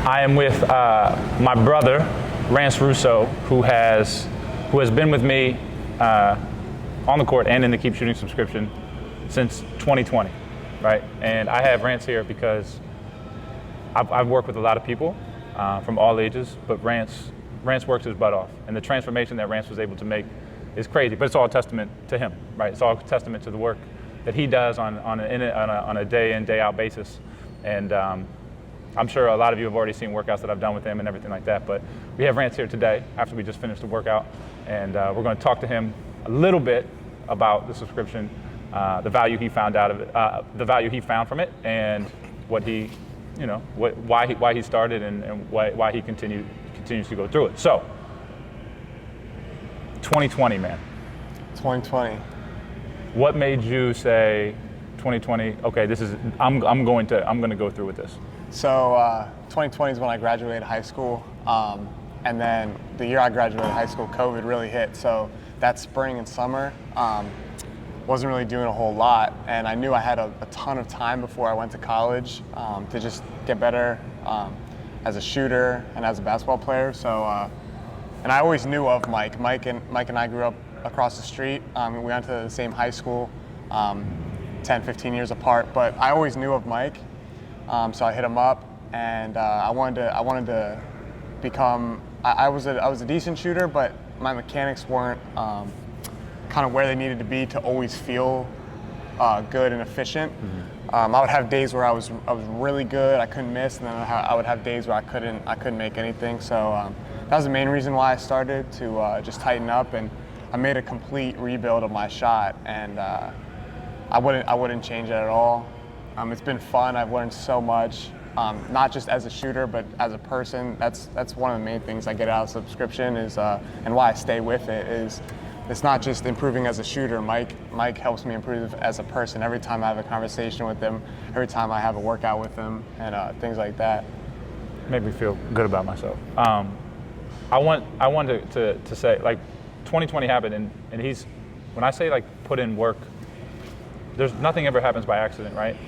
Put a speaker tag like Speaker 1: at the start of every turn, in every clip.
Speaker 1: I am with my brother, Rance Russo, who has been with me on the court and in the Keep Shooting subscription since 2020, right? And I have Rance here because I've worked with a lot of people from all ages, but Rance works his butt off, and the transformation that Rance was able to make is crazy. But it's all a testament to him, right? It's all a testament to the work that he does on a day in, day out basis. And I'm sure a lot of you have already seen workouts that I've done with him and everything like that. But we have Rance here today after we just finished the workout, and we're going to talk to him a little bit about the subscription, the value he found out of it, the value he found from it, and what he, why he started and why he continues to go through it. So, 2020, man.
Speaker 2: 2020.
Speaker 1: What made you say 2020? Okay, I'm going to go through with this.
Speaker 2: So 2020 is when I graduated high school, and then the year I graduated high school, COVID really hit. So that spring and summer, wasn't really doing a whole lot, and I knew I had a ton of time before I went to college to just get better as a shooter and as a basketball player. So, and I always knew of Mike. Mike and I grew up across the street. We went to the same high school, 10, 15 years apart. But I always knew of Mike, so I hit him up, and I wanted to become. I was a decent shooter, but my mechanics weren't kind of where they needed to be to always feel good and efficient. Mm-hmm. I would have days where I was really good, I couldn't miss, and then I would have days where I couldn't make anything. So that was the main reason why I started to just tighten up, and I made a complete rebuild of my shot, and I wouldn't change it at all. It's been fun. I've learned so much, not just as a shooter, but as a person. That's one of the main things I get out of subscription is, and why I stay with it is, it's not just improving as a shooter. Mike helps me improve as a person every time I have a conversation with him, every time I have a workout with him, and things like that.
Speaker 1: Made me feel good about myself. I wanted to say, like, 2020 happened, and he's, when I say like put in work, there's nothing ever happens by accident, right?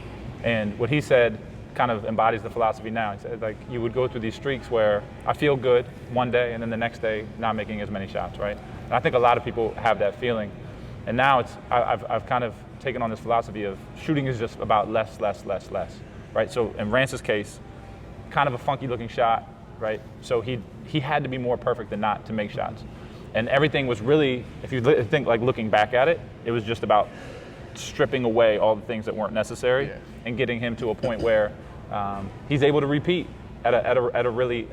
Speaker 1: And what he said kind of embodies the philosophy now. He said, like, you would go through these streaks where I feel good one day, and then the next day not making as many shots, right? And I think a lot of people have that feeling. And now I've kind of taken on this philosophy of shooting is just about less, right? So in Rance's case, kind of a funky looking shot, right? So he had to be more perfect than not to make shots. And everything was really, if you think like looking back at it, it was just about stripping away all the things that weren't necessary, yeah, and getting him to a point where he's able to repeat at a really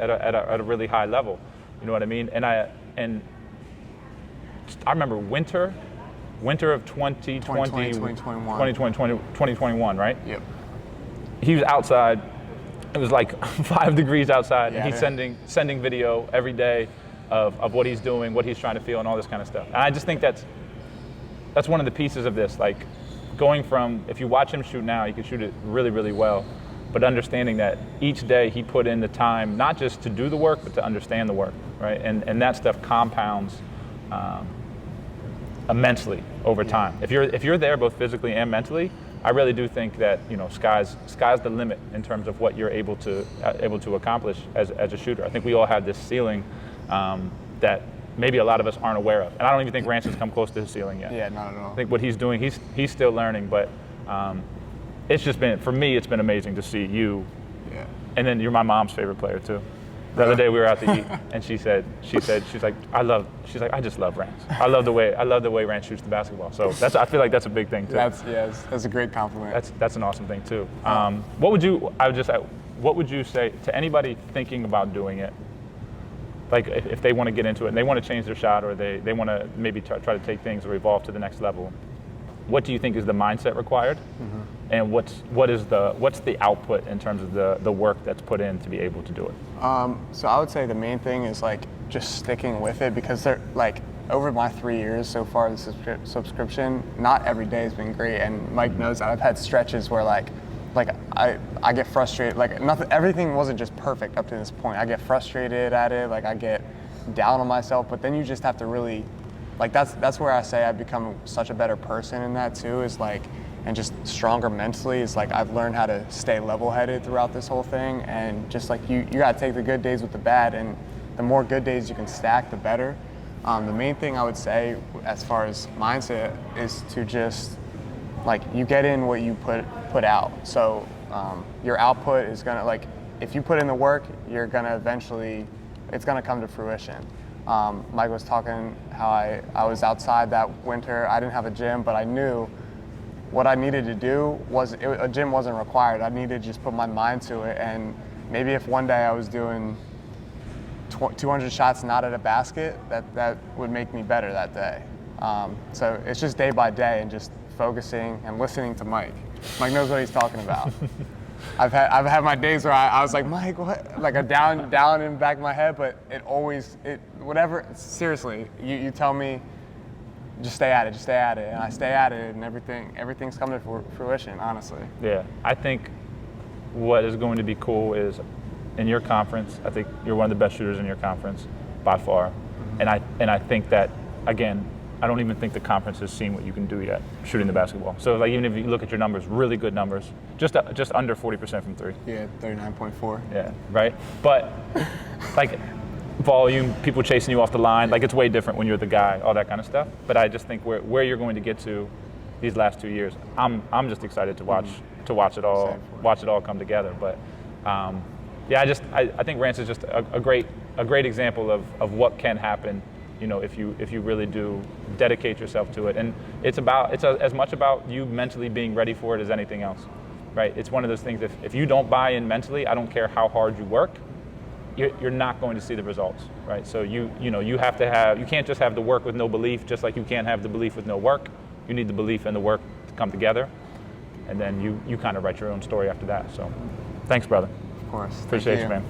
Speaker 1: high level. You know what I mean? And I remember winter of 2021, right?
Speaker 2: Yep.
Speaker 1: He was outside. It was like 5 degrees outside,
Speaker 2: yeah,
Speaker 1: and he's sending video every day of what he's doing, what he's trying to feel, and all this kind of stuff. And I just think that's one of the pieces of this, like going from, if you watch him shoot now, he can shoot it really, really well, but understanding that each day he put in the time, not just to do the work, but to understand the work, right? And that stuff compounds immensely over time. If you're there both physically and mentally, I really do think that sky's the limit in terms of what you're able to accomplish as a shooter. I think we all have this ceiling that maybe a lot of us aren't aware of, and I don't even think Rance has come close to his ceiling yet.
Speaker 2: Yeah, not at all.
Speaker 1: I think what he's doing, he's still learning, but it's just been, for me, it's been amazing to see you.
Speaker 2: Yeah. And
Speaker 1: then you're my mom's favorite player too. The other day we were out to eat, and she's like, I just love Rance. I love the way Rance shoots the basketball. So I feel like that's a big thing too.
Speaker 2: That's a great compliment.
Speaker 1: That's an awesome thing too. What would you say to anybody thinking about doing it? Like if they want to get into it and they want to change their shot, or they want to maybe try to take things or evolve to the next level, what do you think is the mindset required? Mm-hmm. And what's the output in terms of the work that's put in to be able to do it?
Speaker 2: So I would say the main thing is like just sticking with it, because they're like, over my 3 years so far, the subscription, not every day has been great, and Mike knows that. I've had stretches where like I get frustrated, like everything wasn't just perfect up to this point. I get frustrated at it, like I get down on myself, but then you just have to really, like that's where I say I've become such a better person in that too, is like and just stronger mentally. Is like I've learned how to stay level-headed throughout this whole thing, and just like you got to take the good days with the bad, and the more good days you can stack, the better. The main thing I would say as far as mindset is to just like you get in what you put out. So your output is gonna, like, if you put in the work, you're gonna eventually, it's gonna come to fruition. Mike was talking how I was outside that winter. I didn't have a gym, but I knew what I needed to do was, a gym wasn't required. I needed to just put my mind to it, and maybe if one day I was doing 200 shots not at a basket, that would make me better that day. So it's just day by day and just focusing and listening to Mike. Mike knows what he's talking about. I've had my days where I was like, Mike, what? Like a down in the back of my head, but whatever, seriously, you tell me, just stay at it, and I stay at it, and everything's coming to fruition, honestly.
Speaker 1: Yeah, I think what is going to be cool is in your conference, I think you're one of the best shooters in your conference by far. Mm-hmm. And I think that, again, I don't even think the conference has seen what you can do yet shooting the basketball. So like even if you look at your numbers, really good numbers, just under 40% from three.
Speaker 2: Yeah, 39.4.
Speaker 1: Yeah, right? But like volume, people chasing you off the line, like it's way different when you're the guy, all that kind of stuff. But I just think where you're going to get to these last 2 years, I'm just excited to watch it all come together. But yeah, I think Rance is just a great example of what can happen, you know, if you really do dedicate yourself to it. And it's as much about you mentally being ready for it as anything else, right? It's one of those things, if you don't buy in mentally, I don't care how hard you work, you're not going to see the results, right? So you can't just have the work with no belief, just like you can't have the belief with no work. You need the belief and the work to come together, and then you kind of write your own story after that. So thanks, brother.
Speaker 2: Of course.
Speaker 1: Appreciate you, man.